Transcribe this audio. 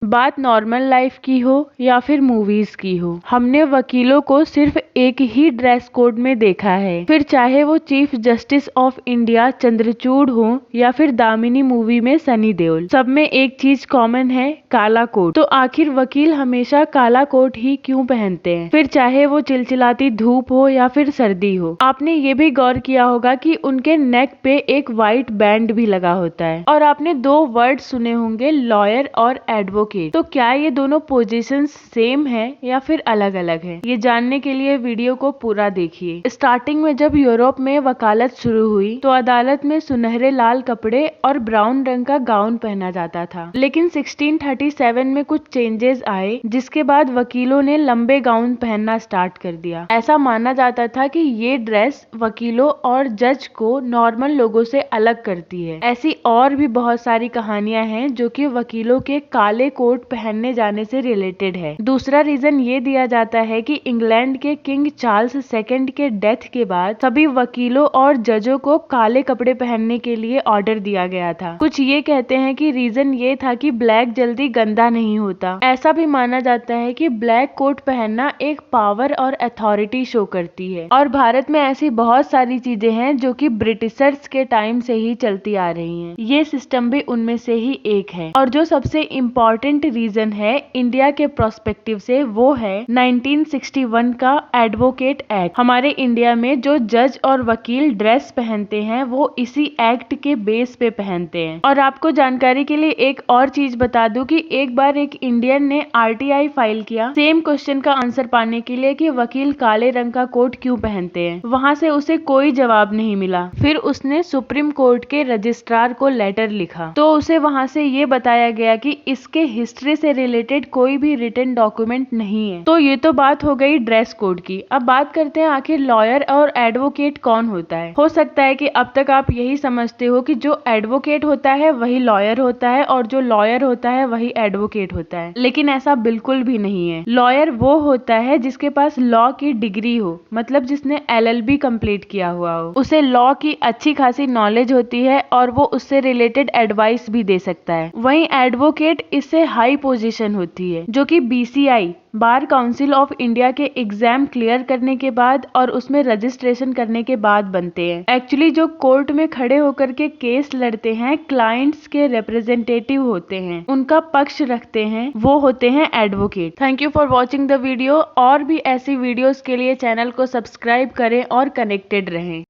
बात normal life की हो या फिर मूवीज की हो, हमने वकीलों को सिर्फ एक ही ड्रेस कोड में देखा है। फिर चाहे वो chief justice of India Chandrachud हो या फिर दामिनी मूवी में सनी देओल, सब में एक चीज कॉमन है, काला कोट। तो आखिर वकील हमेशा काला कोट ही क्यों पहनते हैं? फिर चाहे वो चिलचिलाती धूप हो या फिर सर्दी हो। आपने ये भी गौर किया होगा कि उनके नेक पे एक व्हाइट बैंड भी लगा होता है। और आपने दो वर्ड सुने होंगे, लॉयर और एडवोकेट। तो क्या ये दोनों पोजीशंस सेम है या फिर अलग अलग है? ये जानने के लिए वीडियो को पूरा देखिए। स्टार्टिंग में जब यूरोप में वकालत शुरू हुई तो अदालत में सुनहरे लाल कपड़े और ब्राउन रंग का गाउन पहना जाता था। लेकिन 1637 में कुछ चेंजेस आए, जिसके बाद वकीलों ने लंबे गाउन पहनना स्टार्ट कर दिया। ऐसा माना जाता था कि ये ड्रेस वकीलों और जज को नॉर्मल लोगों से अलग करती है। ऐसी और भी बहुत सारी कहानियां हैं जो कि वकीलों के काले कोट पहनने जाने से रिलेटेड है। दूसरा रीजन ये दिया जाता है कि इंग्लैंड के किंग चार्ल्स सेकंड के डेथ के बाद सभी वकीलों और जजों को काले कपड़े पहनने के लिए ऑर्डर दिया गया था। कुछ ये कहते हैं कि रीजन ये था कि ब्लैक जल्दी गंदा नहीं होता। ऐसा भी माना जाता है कि ब्लैक कोट पहनना एक पावर और अथॉरिटी शो करती है। और भारत में ऐसी बहुत सारी चीजें हैं जो कि ब्रिटिशर्स के टाइम से ही चलती आ रही हैं। ये सिस्टम भी उनमें से ही एक है। और जो सबसे इम्पोर्टेंट रीजन है इंडिया के प्रोस्पेक्टिव से, वो है 1961 का एडवोकेट एक्ट। हमारे इंडिया में जो जज और वकील ड्रेस पहनते हैं वो इसी एक्ट के बेस पे पहनते हैं। और आपको जानकारी के लिए एक और चीज बता दूं कि एक बार एक इंडियन ने आरटीआई फाइल किया सेम क्वेश्चन का आंसर पाने के लिए कि वकील काले रंग का कोट क्यों पहनते हैं। वहां से उसे कोई जवाब नहीं मिला। फिर उसने सुप्रीम कोर्ट के रजिस्ट्रार को लेटर लिखा तो उसे वहां से ये बताया गया कि इसके हिस्ट्री से रिलेटेड कोई भी रिटन डॉक्यूमेंट नहीं है। तो ये तो बात हो गई ड्रेस कोड की। अब बात करते हैं आखिर लॉयर और एडवोकेट कौन होता है। हो सकता है कि अब तक आप यही समझते हो कि जो एडवोकेट होता है वही लॉयर होता है और जो लॉयर होता है वही एडवोकेट होता है, लेकिन ऐसा बिल्कुल भी नहीं है। लॉयर वो होता है जिसके पास लॉ की डिग्री हो, मतलब जिसने LLB कंप्लीट किया हुआ हो, उसे लॉ की अच्छी खासी नॉलेज होती है और वो उससे रिलेटेड एडवाइस भी दे सकता है। वहीं एडवोकेट इससे हाई पोजीशन होती है जो कि BCI bar council of India के एग्जाम क्लियर करने के बाद और उसमें रजिस्ट्रेशन करने के बाद बनते हैं। एक्चुअली जो कोर्ट में खड़े होकर के केस लड़ते हैं, क्लाइंट्स के रिप्रेजेंटेटिव होते हैं, उनका पक्ष रखते हैं, वो होते हैं advocate. Thank you for watching the video. और भी ऐसी वीडियोस के लिए चैनल को सब्सक्राइब करें और कनेक्टेड रहें।